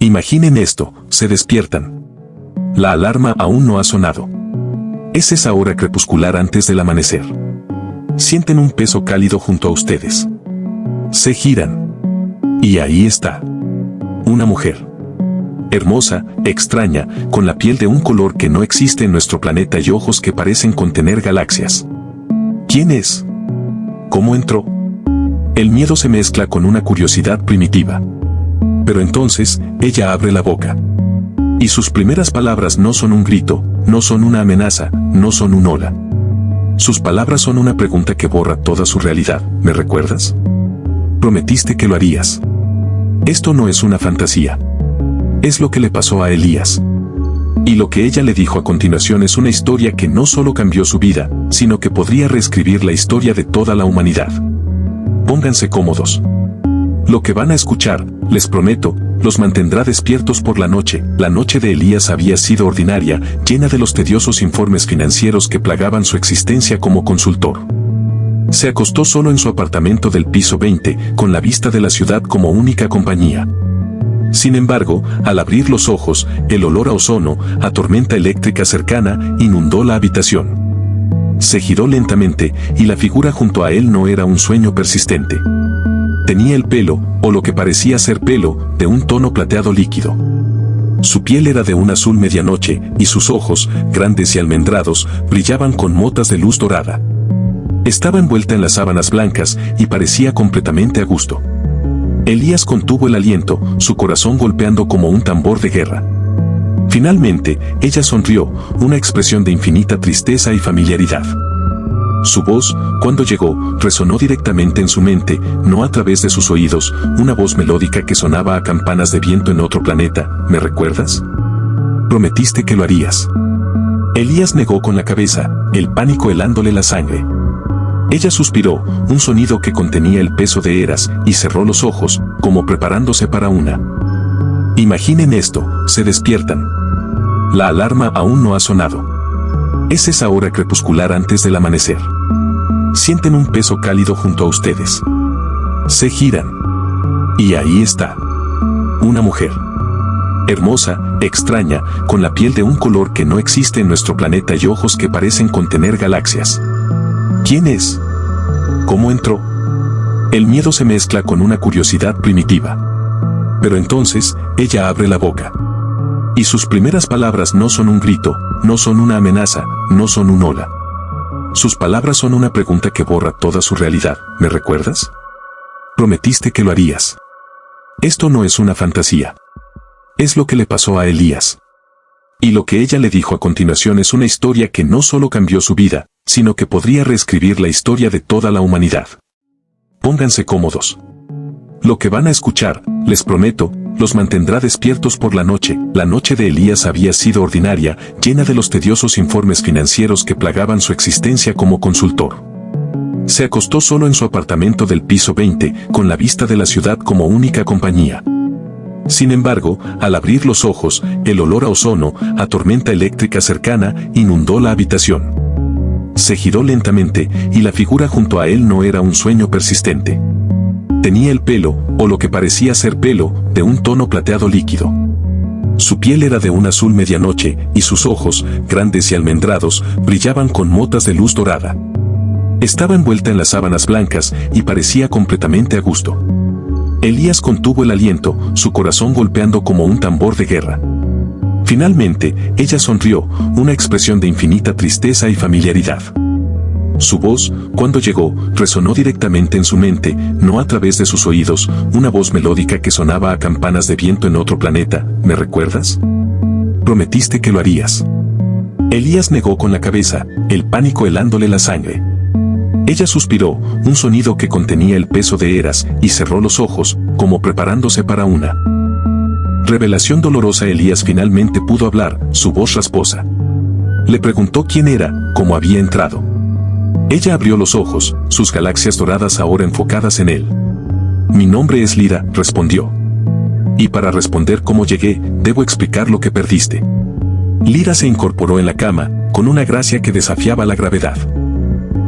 Imaginen esto, se despiertan. La alarma aún no ha sonado. Es esa hora crepuscular antes del amanecer. Sienten un peso cálido junto a ustedes. Se giran. Y ahí está. Una mujer. Hermosa, extraña, con la piel de un color que no existe en nuestro planeta y ojos que parecen contener galaxias. ¿Quién es? ¿Cómo entró? El miedo se mezcla con una curiosidad primitiva. Pero entonces, ella abre la boca. Y sus primeras palabras no son un grito, no son una amenaza, no son un hola. Sus palabras son una pregunta que borra toda su realidad. ¿Me recuerdas? Prometiste que lo harías. Esto no es una fantasía. Es lo que le pasó a Elías. Y lo que ella le dijo a continuación es una historia que no solo cambió su vida, sino que podría reescribir la historia de toda la humanidad. Pónganse cómodos. Lo que van a escuchar, les prometo, los mantendrá despiertos por la noche. La noche de Elías había sido ordinaria, llena de los tediosos informes financieros que plagaban su existencia como consultor. Se acostó solo en su apartamento del piso 20, con la vista de la ciudad como única compañía. Sin embargo, al abrir los ojos, el olor a ozono, a tormenta eléctrica cercana, inundó la habitación. Se giró lentamente, y la figura junto a él no era un sueño persistente. Tenía el pelo, o lo que parecía ser pelo, de un tono plateado líquido. Su piel era de un azul medianoche, y sus ojos, grandes y almendrados, brillaban con motas de luz dorada. Estaba envuelta en las sábanas blancas, y parecía completamente a gusto. Elías contuvo el aliento, su corazón golpeando como un tambor de guerra. Finalmente, ella sonrió, una expresión de infinita tristeza y familiaridad. Su voz, cuando llegó, resonó directamente en su mente, no a través de sus oídos, una voz melódica que sonaba a campanas de viento en otro planeta. ¿Me recuerdas? Prometiste que lo harías. Elías negó con la cabeza, el pánico helándole la sangre. Ella suspiró, un sonido que contenía el peso de Eras, y cerró los ojos, como preparándose para una. Imaginen esto, se despiertan. La alarma aún no ha sonado. Es esa hora crepuscular antes del amanecer. Sienten un peso cálido junto a ustedes. Se giran. Y ahí está. Una mujer. Hermosa, extraña, con la piel de un color que no existe en nuestro planeta y ojos que parecen contener galaxias. ¿Quién es? ¿Cómo entró? El miedo se mezcla con una curiosidad primitiva. Pero entonces, ella abre la boca. Y sus primeras palabras no son un grito, no son una amenaza, no son un hola. Sus palabras son una pregunta que borra toda su realidad. ¿Me recuerdas? Prometiste que lo harías. Esto no es una fantasía. Es lo que le pasó a Elías. Y lo que ella le dijo a continuación es una historia que no solo cambió su vida, sino que podría reescribir la historia de toda la humanidad. Pónganse cómodos. Lo que van a escuchar, les prometo, los mantendrá despiertos por la noche. La noche de Elías había sido ordinaria, llena de los tediosos informes financieros que plagaban su existencia como consultor. Se acostó solo en su apartamento del piso 20, con la vista de la ciudad como única compañía. Sin embargo, al abrir los ojos, el olor a ozono, a tormenta eléctrica cercana, inundó la habitación. Se giró lentamente, y la figura junto a él no era un sueño persistente. Tenía el pelo, o lo que parecía ser pelo, de un tono plateado líquido. Su piel era de un azul medianoche, y sus ojos, grandes y almendrados, brillaban con motas de luz dorada. Estaba envuelta en las sábanas blancas, y parecía completamente a gusto. Elías contuvo el aliento, su corazón golpeando como un tambor de guerra. Finalmente, ella sonrió, una expresión de infinita tristeza y familiaridad. Su voz, cuando llegó, resonó directamente en su mente, no a través de sus oídos, una voz melódica que sonaba a campanas de viento en otro planeta. ¿Me recuerdas? Prometiste que lo harías. Elías negó con la cabeza, el pánico helándole la sangre. Ella suspiró, un sonido que contenía el peso de Eras, y cerró los ojos, como preparándose para una revelación dolorosa. Elías finalmente pudo hablar, su voz rasposa. Le preguntó quién era, cómo había entrado. Ella abrió los ojos, sus galaxias doradas ahora enfocadas en él. Mi nombre es Lira, respondió. Y para responder cómo llegué, debo explicar lo que perdiste. Lira se incorporó en la cama, con una gracia que desafiaba la gravedad.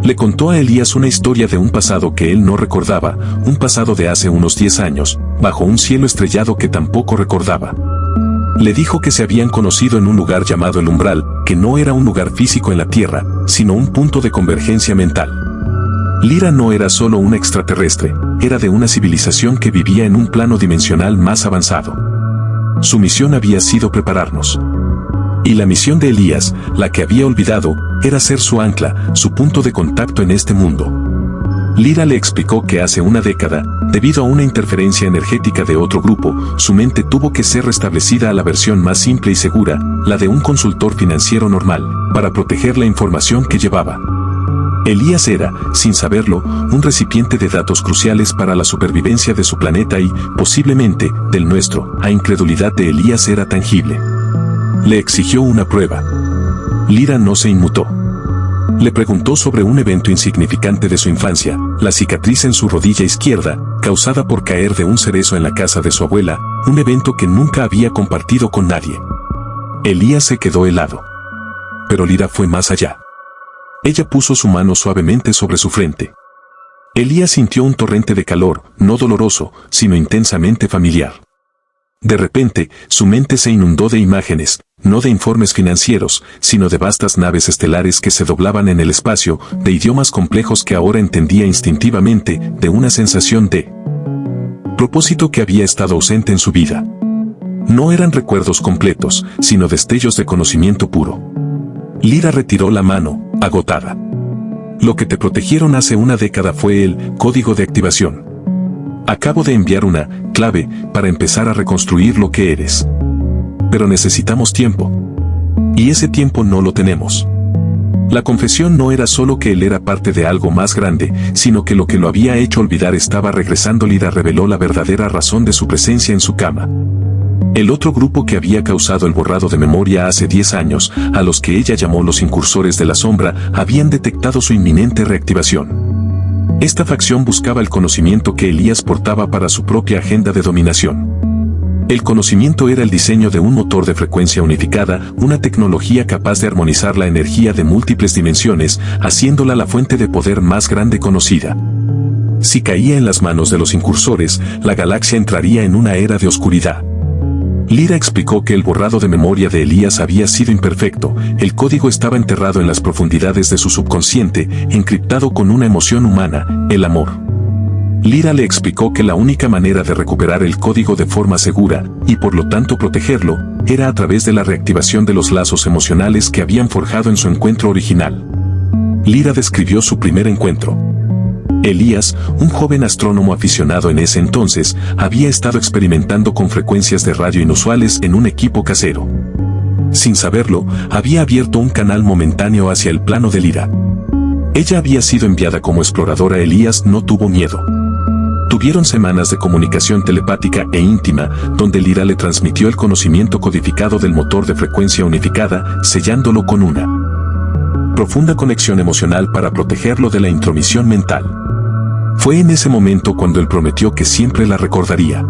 Le contó a Elías una historia de un pasado que él no recordaba, un pasado de hace unos 10 años, bajo un cielo estrellado que tampoco recordaba. Le dijo que se habían conocido en un lugar llamado el Umbral, que no era un lugar físico en la Tierra, sino un punto de convergencia mental. Lyra no era solo una extraterrestre, era de una civilización que vivía en un plano dimensional más avanzado. Su misión había sido prepararnos. Y la misión de Elías, la que había olvidado, era ser su ancla, su punto de contacto en este mundo. Lyra le explicó que hace una década, debido a una interferencia energética de otro grupo, su mente tuvo que ser restablecida a la versión más simple y segura, la de un consultor financiero normal, para proteger la información que llevaba. Elías era, sin saberlo, un recipiente de datos cruciales para la supervivencia de su planeta y, posiblemente, del nuestro. La incredulidad de Elías era tangible. Le exigió una prueba. Lyra no se inmutó. Le preguntó sobre un evento insignificante de su infancia, la cicatriz en su rodilla izquierda, causada por caer de un cerezo en la casa de su abuela, un evento que nunca había compartido con nadie. Elías se quedó helado. Pero Lyra fue más allá. Ella puso su mano suavemente sobre su frente. Elías sintió un torrente de calor, no doloroso, sino intensamente familiar. De repente, su mente se inundó de imágenes, no de informes financieros, sino de vastas naves estelares que se doblaban en el espacio, de idiomas complejos que ahora entendía instintivamente, de una sensación de propósito que había estado ausente en su vida. No eran recuerdos completos, sino destellos de conocimiento puro. Lyra retiró la mano, agotada. Lo que te protegieron hace una década fue el código de activación. Acabo de enviar una clave para empezar a reconstruir lo que eres. Pero necesitamos tiempo. Y ese tiempo no lo tenemos. La confesión no era solo que él era parte de algo más grande, sino que lo que lo había hecho olvidar estaba regresando. Lyra reveló la verdadera razón de su presencia en su cama. El otro grupo que había causado el borrado de memoria hace 10 años, a los que ella llamó los incursores de la sombra, habían detectado su inminente reactivación. Esta facción buscaba el conocimiento que Elías portaba para su propia agenda de dominación. El conocimiento era el diseño de un motor de frecuencia unificada, una tecnología capaz de armonizar la energía de múltiples dimensiones, haciéndola la fuente de poder más grande conocida. Si caía en las manos de los incursores, la galaxia entraría en una era de oscuridad. Lyra explicó que el borrado de memoria de Elías había sido imperfecto, el código estaba enterrado en las profundidades de su subconsciente, encriptado con una emoción humana, el amor. Lyra le explicó que la única manera de recuperar el código de forma segura, y por lo tanto protegerlo, era a través de la reactivación de los lazos emocionales que habían forjado en su encuentro original. Lyra describió su primer encuentro. Elías, un joven astrónomo aficionado en ese entonces, había estado experimentando con frecuencias de radio inusuales en un equipo casero. Sin saberlo, había abierto un canal momentáneo hacia el plano de Lyra. Ella había sido enviada como exploradora. Elías no tuvo miedo. Tuvieron semanas de comunicación telepática e íntima, donde Lyra le transmitió el conocimiento codificado del motor de frecuencia unificada, sellándolo con una profunda conexión emocional para protegerlo de la intromisión mental. Fue en ese momento cuando él prometió que siempre la recordaría.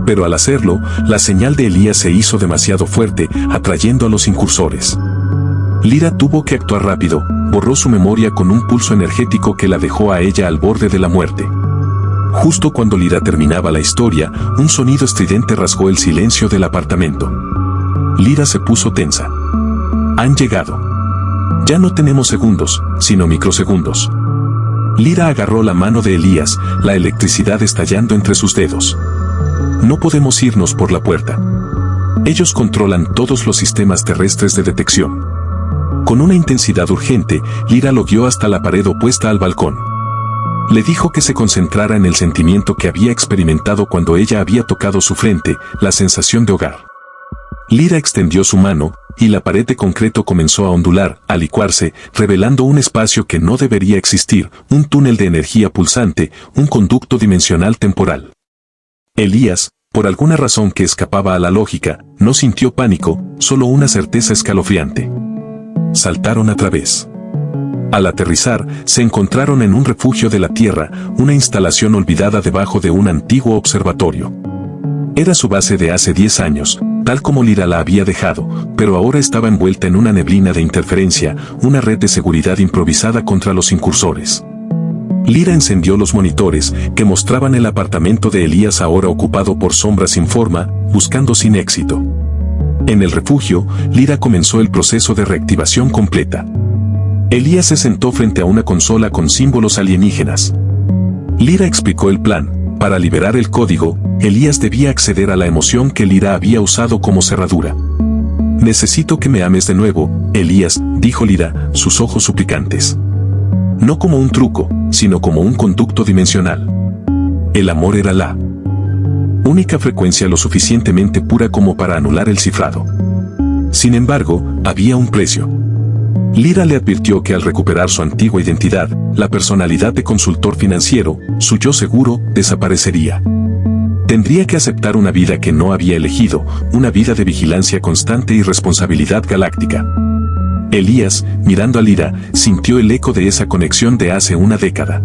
Pero al hacerlo, la señal de Elías se hizo demasiado fuerte, atrayendo a los incursores. Lyra tuvo que actuar rápido, borró su memoria con un pulso energético que la dejó a ella al borde de la muerte. Justo cuando Lyra terminaba la historia, un sonido estridente rasgó el silencio del apartamento. Lyra se puso tensa. Han llegado. Ya no tenemos segundos, sino microsegundos. Lyra agarró la mano de Elías, la electricidad estallando entre sus dedos. No podemos irnos por la puerta. Ellos controlan todos los sistemas terrestres de detección. Con una intensidad urgente, Lyra lo guió hasta la pared opuesta al balcón. Le dijo que se concentrara en el sentimiento que había experimentado cuando ella había tocado su frente, la sensación de hogar. Lyra extendió su mano, y la pared de concreto comenzó a ondular, a licuarse, revelando un espacio que no debería existir, un túnel de energía pulsante, un conducto dimensional temporal. Elías, por alguna razón que escapaba a la lógica, no sintió pánico, solo una certeza escalofriante. Saltaron a través. Al aterrizar, se encontraron en un refugio de la Tierra, una instalación olvidada debajo de un antiguo observatorio. Era su base de hace 10 años, tal como Lyra la había dejado, pero ahora estaba envuelta en una neblina de interferencia, una red de seguridad improvisada contra los incursores. Lyra encendió los monitores, que mostraban el apartamento de Elías ahora ocupado por sombras sin forma, buscando sin éxito. En el refugio, Lyra comenzó el proceso de reactivación completa. Elías se sentó frente a una consola con símbolos alienígenas. Lyra explicó el plan. Para liberar el código, Elías debía acceder a la emoción que Lyra había usado como cerradura. «Necesito que me ames de nuevo, Elías», dijo Lyra, sus ojos suplicantes. No como un truco, sino como un conducto dimensional. El amor era la única frecuencia lo suficientemente pura como para anular el cifrado. Sin embargo, había un precio. Lyra le advirtió que al recuperar su antigua identidad, la personalidad de consultor financiero, su yo seguro, desaparecería. Tendría que aceptar una vida que no había elegido, una vida de vigilancia constante y responsabilidad galáctica. Elías, mirando a Lyra, sintió el eco de esa conexión de hace una década.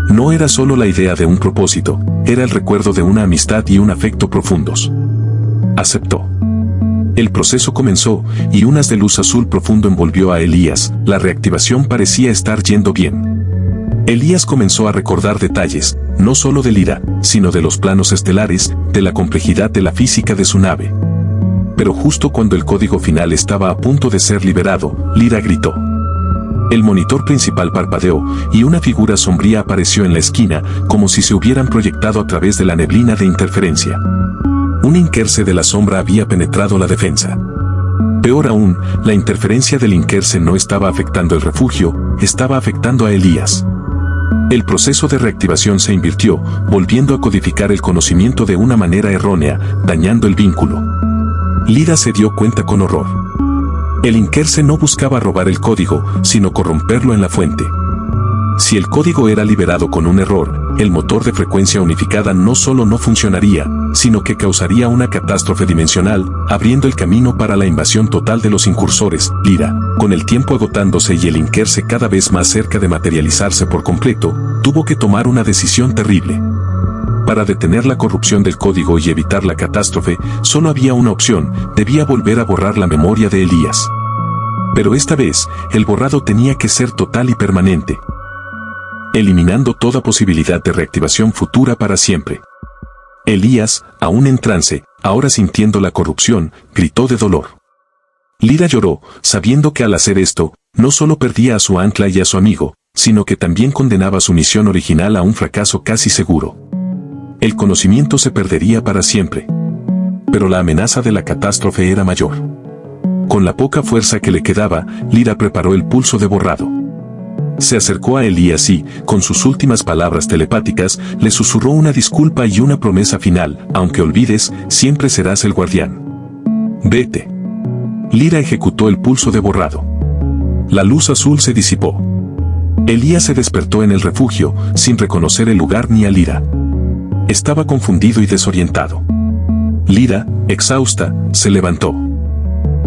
No era solo la idea de un propósito, era el recuerdo de una amistad y un afecto profundos. Aceptó. El proceso comenzó, y un haz de luz azul profundo envolvió a Elías. La reactivación parecía estar yendo bien. Elías comenzó a recordar detalles, no solo de Lyra, sino de los planos estelares, de la complejidad de la física de su nave. Pero justo cuando el código final estaba a punto de ser liberado, Lyra gritó. El monitor principal parpadeó, y una figura sombría apareció en la esquina, como si se hubieran proyectado a través de la neblina de interferencia. Un Inkerse de la sombra había penetrado la defensa. Peor aún, la interferencia del Inkerse no estaba afectando el refugio, estaba afectando a Elías. El proceso de reactivación se invirtió, volviendo a codificar el conocimiento de una manera errónea, dañando el vínculo. Lyra se dio cuenta con horror. El Inkerse no buscaba robar el código, sino corromperlo en la fuente. Si el código era liberado con un error, el motor de frecuencia unificada no solo no funcionaría, sino que causaría una catástrofe dimensional, abriendo el camino para la invasión total de los incursores. Lyra, con el tiempo agotándose y el Inkerse cada vez más cerca de materializarse por completo, tuvo que tomar una decisión terrible. Para detener la corrupción del código y evitar la catástrofe, solo había una opción: debía volver a borrar la memoria de Elías. Pero esta vez, el borrado tenía que ser total y permanente, eliminando toda posibilidad de reactivación futura para siempre. Elías, aún en trance, ahora sintiendo la corrupción, gritó de dolor. Lyra lloró, sabiendo que al hacer esto, no solo perdía a su ancla y a su amigo, sino que también condenaba su misión original a un fracaso casi seguro. El conocimiento se perdería para siempre. Pero la amenaza de la catástrofe era mayor. Con la poca fuerza que le quedaba, Lyra preparó el pulso de borrado. Se acercó a Elías y, con sus últimas palabras telepáticas, le susurró una disculpa y una promesa final: aunque olvides, siempre serás el guardián. Vete. Lyra ejecutó el pulso de borrado. La luz azul se disipó. Elías se despertó en el refugio, sin reconocer el lugar ni a Lyra. Estaba confundido y desorientado. Lyra, exhausta, se levantó.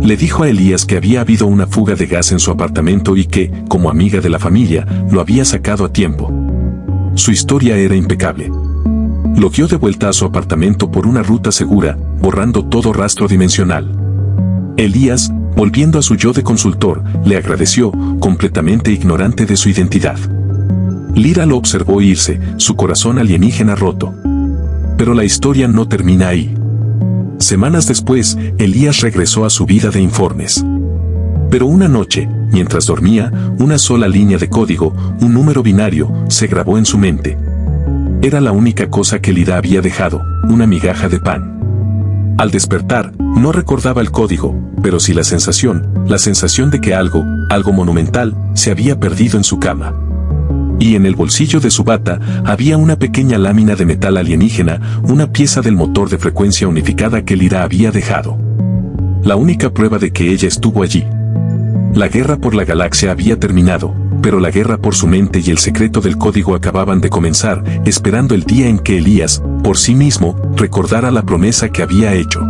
Le dijo a Elías que había habido una fuga de gas en su apartamento y que, como amiga de la familia, lo había sacado a tiempo. Su historia era impecable. Lo guió de vuelta a su apartamento por una ruta segura, borrando todo rastro dimensional. Elías, volviendo a su yo de consultor, le agradeció, completamente ignorante de su identidad. Lyra lo observó irse, su corazón alienígena roto. Pero la historia no termina ahí. Semanas después, Elías regresó a su vida de informes. Pero una noche, mientras dormía, una sola línea de código, un número binario, se grabó en su mente. Era la única cosa que Lyra había dejado, una migaja de pan. Al despertar, no recordaba el código, pero sí la sensación de que algo monumental, se había perdido en su cama. Y en el bolsillo de su bata, había una pequeña lámina de metal alienígena, una pieza del motor de frecuencia unificada que Lyra había dejado. La única prueba de que ella estuvo allí. La guerra por la galaxia había terminado, pero la guerra por su mente y el secreto del código acababan de comenzar, esperando el día en que Elías, por sí mismo, recordara la promesa que había hecho.